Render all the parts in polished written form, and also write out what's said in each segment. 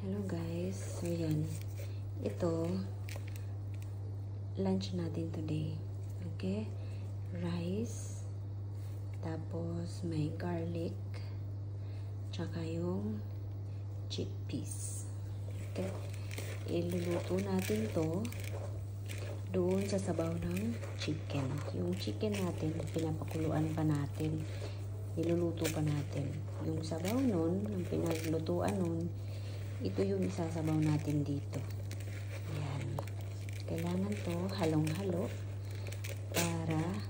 Hello guys, so yan, ito lunch natin today. Okay, rice, tapos may garlic, tsaka yung chickpeas. Okay, iluluto natin to doon sa sabaw ng chicken. Yung chicken natin, pinapakuluan pa natin, niluluto pa natin. Yung sabaw nun, yung pinaglutuan nun, ito yung isasabaw natin dito. Ayan. Kailangan to halong-halo para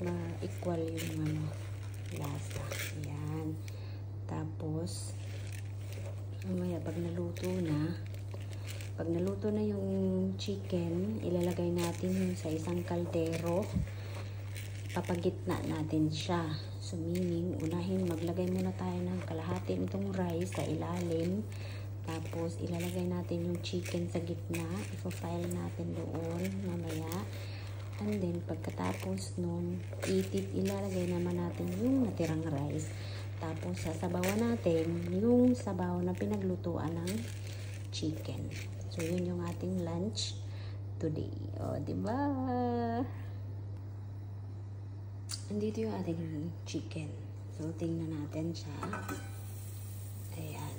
ma-equal yung lasa. Ayan. Tapos, mamaya pag naluto na yung chicken, ilalagay natin yung sa isang kaldero. Papagitna natin siya. So, meaning, unahin, maglagay muna tayo ng kalahati nitong rice sa ilalim. Tapos, ilalagay natin yung chicken sa gitna. Ipo-file natin doon mamaya. And then, pagkatapos nun, ilalagay naman natin yung natirang rice. Tapos, sasabawan natin yung sabaw na pinaglutuan ng chicken. So, yun yung ating lunch today. O, diba? Andito yung ating chicken. So, tingnan natin siya. Ayan.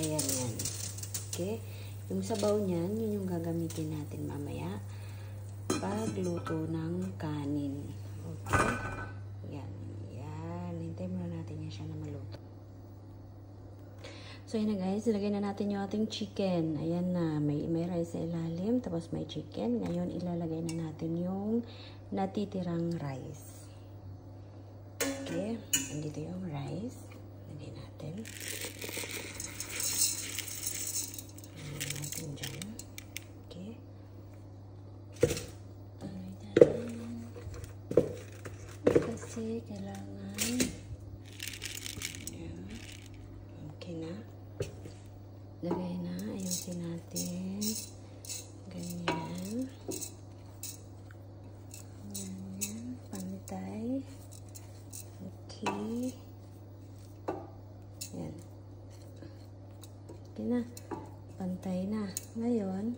Ayan yan. Okay? Yung sabaw niyan, yun yung gagamitin natin mamaya pagluto ng kanin. Okay? Ayan. Ayan. Hintayin muna natin yan siya na maluto. So, yun na guys. Ilagay na natin yung ating chicken. Ayan na. May rice sa ilalim. Tapos may chicken. Ngayon, ilalagay na natin yung natitirang rice. Okay, andito yung rice. Lagay natin. Lagay natin dyan. Okay. Lagay natin. Kasi kailangan. Ayan. Okay na. Lagay na. Ayusin natin. Ganyan. Ganyan. Pantay. Okay. Yan. Okay na. Pantay na. Ngayon,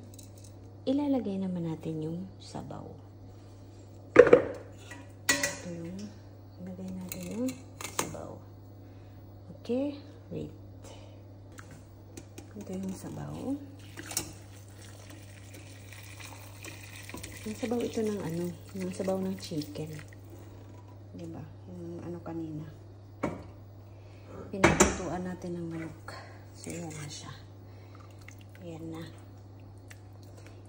ilalagay naman natin yung sabaw. Ito yung, ilagay natin yung sabaw. Okay? Wait. Ito yung sabaw. Yung sabaw ito ng ano, yung sabaw ng chicken. Diba? Yung ano kanina. Pinaglutuan natin ng manok. So, yan na siya. Yan na.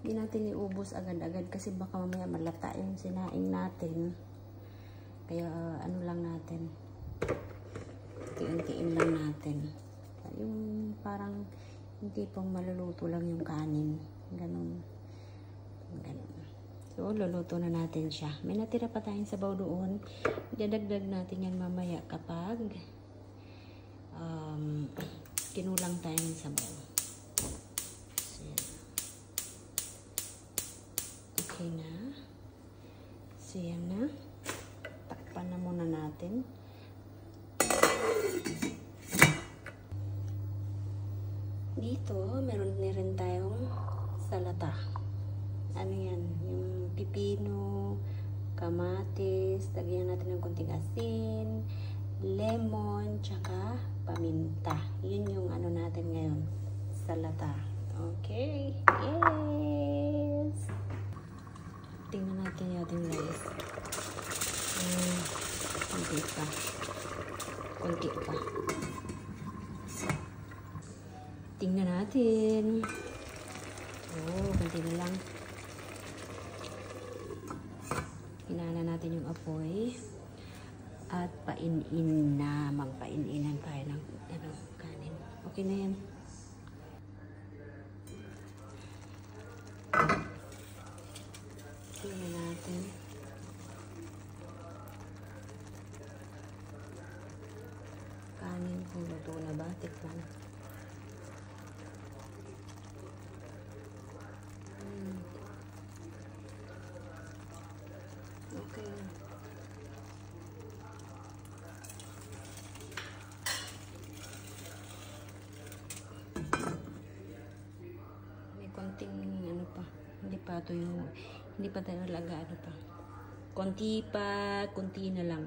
Hindi natin iubos agad-agad kasi baka mamaya malata yung sinaing natin. Kaya, ano lang natin. Tiin-tiin lang natin. Yung parang hindi pang maluluto lang yung kanin. Ganun. Ganun. So, luluto na natin siya. May natira pa tayong sabaw doon. Idadagdag natin yan mamaya kapag kinulang tayo ng sabaw. So, okay na. So, yan na. Takpan na muna natin. Dito, meron na rin tayong salata. Ano yan? Yung pipino, kamatis, lagyan natin ng konting asin, lemon, tsaka paminta. Yun yung ano natin ngayon. Salata. Okay. Yes! Tingnan natin yung ating rice. Konti pa. Konti pa. Tingnan natin. Oh, konti na lang. Hinaan natin yung apoy at painin na. Magpaininan tayo ng kanin. Okay na yan. Tingnan natin. Kanin kung luto na ba? Tikman. Okay. May konting ano pa. Hindi pa ito yung, hindi pa talaga ano pa. Konti pa, konti na lang.